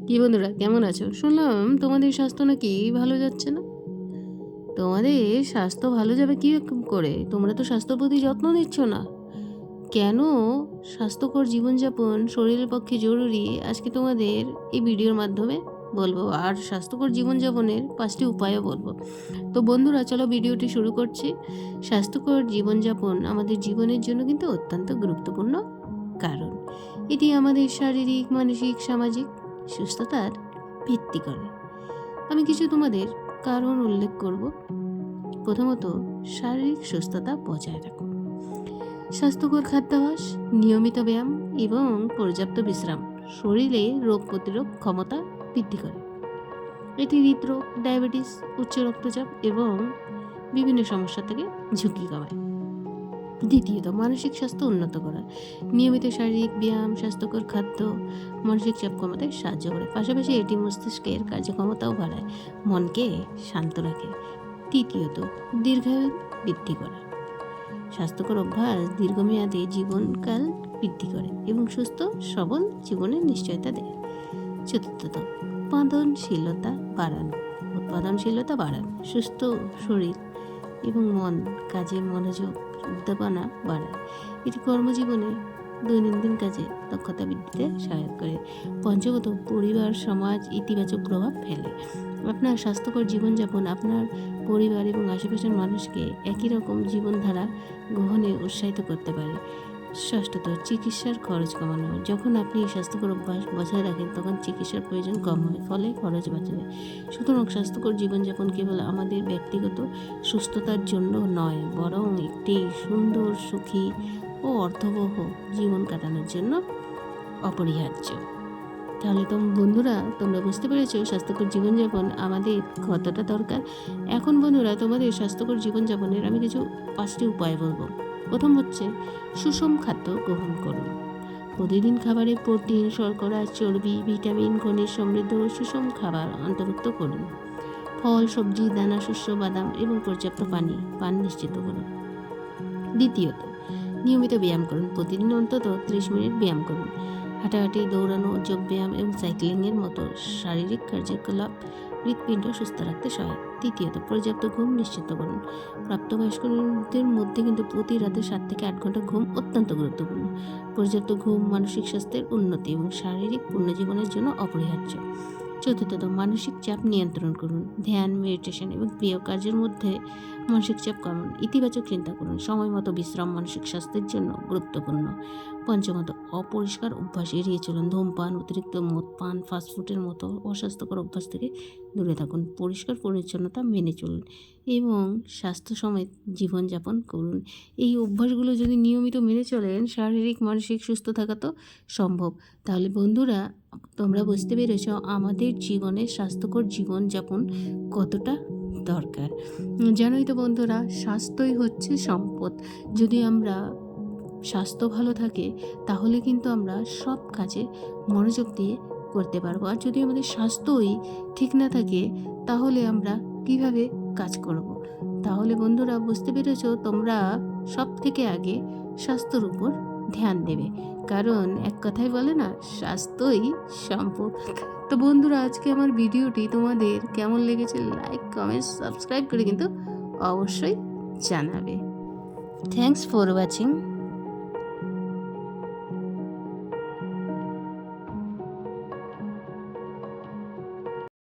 কি বন্ধুরা, কেমন আছো? শুনলাম তোমাদের স্বাস্থ্য নাকি ভালো যাচ্ছে না। তোমাদের স্বাস্থ্য ভালো যাবে কি করে? তোমরা তো স্বাস্থ্যর প্রতি যত্ন নিচ্ছ না কেন? স্বাস্থ্যকর জীবনযাপন শরীরের পক্ষে জরুরি, আজকে তোমাদের এই ভিডিওর মাধ্যমে বলবো। আর স্বাস্থ্যকর জীবনযাপনের 5টি উপায়ও বলবো। তো বন্ধুরা, চলো ভিডিওটি শুরু করছি। স্বাস্থ্যকর জীবনযাপন আমাদের জীবনের জন্য কিন্তু অত্যন্ত গুরুত্বপূর্ণ, কারণ এটি আমাদের শারীরিক, মানসিক, সামাজিক সুস্থতার ভিত্তি করে। আমি কিছু তোমাদের কারণ উল্লেখ করব। প্রথমত, শারীরিক সুস্থতা বজায় রাখুন। স্বাস্থ্যকর খাদ্যাভ্যাস, নিয়মিত ব্যায়াম এবং পর্যাপ্ত বিশ্রাম শরীরে রোগ প্রতিরোধ ক্ষমতা বৃদ্ধি করে। এটি হৃদরোগ, ডায়াবেটিস, উচ্চ রক্তচাপ এবং বিভিন্ন সমস্যা থেকে ঝুঁকি কমায়। দ্বিতীয়ত, মানসিক স্বাস্থ্য উন্নত করা। নিয়মিত শারীরিক ব্যায়াম, স্বাস্থ্যকর খাদ্য মানসিক চাপ কমাতে সাহায্য করে। পাশাপাশি এটি মস্তিষ্কের কার্যক্ষমতাও বাড়ায়, মনকে শান্ত রাখে। তৃতীয়ত, দীর্ঘায়ু বৃদ্ধি করা। স্বাস্থ্যকর অভ্যাস দীর্ঘমেয়াদে জীবনকাল বৃদ্ধি করে এবং সুস্থ সবল জীবনের নিশ্চয়তা দেয়। চতুর্থত, উৎপাদনশীলতা বাড়ান। সুস্থ শরীর এবং মন কাজে মনোযোগ, উদ্দীপনা বাড়ায়। এটি কর্মজীবনে দৈনন্দিন কাজে দক্ষতা বৃদ্ধিতে সহায়ক করে। পঞ্চমত, পরিবার সমাজ ইতিবাচক প্রভাব ফেলে। আপনার স্বাস্থ্যকর জীবনযাপন আপনার পরিবার এবং আশেপাশের মানুষকে একই রকম জীবনধারা গ্রহণে উৎসাহিত করতে পারে। ষষ্ঠত, চিকিৎসার খরচ কমানো। যখন আপনি স্বাস্থ্যকর অভ্যাস বজায় রাখেন, তখন চিকিৎসার প্রয়োজন কম হয়, ফলে খরচ বাঁচবে। সুতরাং স্বাস্থ্যকর জীবনযাপন কেবল আমাদের ব্যক্তিগত সুস্থতার জন্য নয়, বরং একটি সুন্দর, সুখী ও অর্থবহ জীবন কাটানোর জন্য অপরিহার্য। তাহলে বন্ধুরা, তোমরা বুঝতে পেরেছো স্বাস্থ্যকর জীবনযাপন আমাদের কতটা দরকার। এখন বন্ধুরা, তোমাদের স্বাস্থ্যকর জীবনযাপনের আমি কিছু 5টি উপায় বলবো। প্রথম হচ্ছে, সুষম খাদ্য গ্রহণ করুন। প্রতিদিন খাবারে প্রোটিন, শর্করা, চর্বি, ভিটামিন, খনিজ সমৃদ্ধ সুষম খাবার অন্তর্ভুক্ত করুন। ফল, সবজি, দানা, শস্য, বাদাম এবং পর্যাপ্ত পান নিশ্চিত করুন। দ্বিতীয়ত, নিয়মিত ব্যায়াম করুন। প্রতিদিন অন্তত 30 মিনিট ব্যায়াম করুন। হাঁটাহাঁটি, দৌড়ানো, যোগব্যায়াম এবং সাইক্লিংয়ের মতো শারীরিক কার্যকলাপ হৃৎপিণ্ড সুস্থ রাখতে সহায়ক। তৃতীয়ত, পর্যাপ্ত ঘুম নিশ্চিত করুন। প্রাপ্তবয়স্কদের মধ্যে কিন্তু প্রতি রাতে 7 থেকে 8 ঘন্টা ঘুম অত্যন্ত গুরুত্বপূর্ণ। পর্যাপ্ত ঘুম মানসিক স্বাস্থ্যের উন্নতি এবং শারীরিক পুনর্জীবনের জন্য অপরিহার্য। চতুর্থত, মানসিক চাপ নিয়ন্ত্রণ করুন। ধ্যান, মেডিটেশন এবং প্রিয় কাজের মধ্যে মানসিক চাপ কমান। ইতিবাচক চিন্তা করুন। সময় মতো বিশ্রাম মানসিক স্বাস্থ্যের জন্য গুরুত্বপূর্ণ। পঞ্চমত, অপরিষ্কার অভ্যাস এড়িয়ে চলুন। ধূমপান, অতিরিক্ত মদ পান, ফাস্টফুডের মতো অস্বাস্থ্যকর অভ্যাস থেকে দূরে থাকুন। পরিষ্কার পরিচ্ছন্নতা মেনে চলুন এবং স্বাস্থ্য সমেত জীবনযাপন করুন। এই অভ্যাসগুলো যদি নিয়মিত মেনে চলেন, শারীরিক মানসিক সুস্থ থাকা তো সম্ভব। তাহলে বন্ধুরা, তোমরা বুঝতে পেরেছ আমাদের জীবনে স্বাস্থ্যকর জীবনযাপন কতটা দরকার। জানোই তো বন্ধুরা, স্বাস্থ্যই হচ্ছে সম্পদ। যদি আমরা স্বাস্থ্য ভালো থাকে, তাহলে কিন্তু আমরা সব কাজে মনোযোগ দিয়ে করতে পারবো। আর যদি আমাদের স্বাস্থ্যই ঠিক না থাকে, তাহলে আমরা কিভাবে কাজ করব? তাহলে বন্ধুরা, বুঝতে পেরেছো, তোমরা সব থেকে আগে স্বাস্থ্যর উপর ধ্যান দেবে, কারণ এক কথায় বলে না, স্বাস্থ্যই সম্পদ। তো বন্ধুরা, আজকে আমার ভিডিওটি তোমাদের কেমন লেগেছে, লাইক, কমেন্ট, সাবস্ক্রাইব করে কিন্তু অবশ্যই জানাবে। Thanks for watching.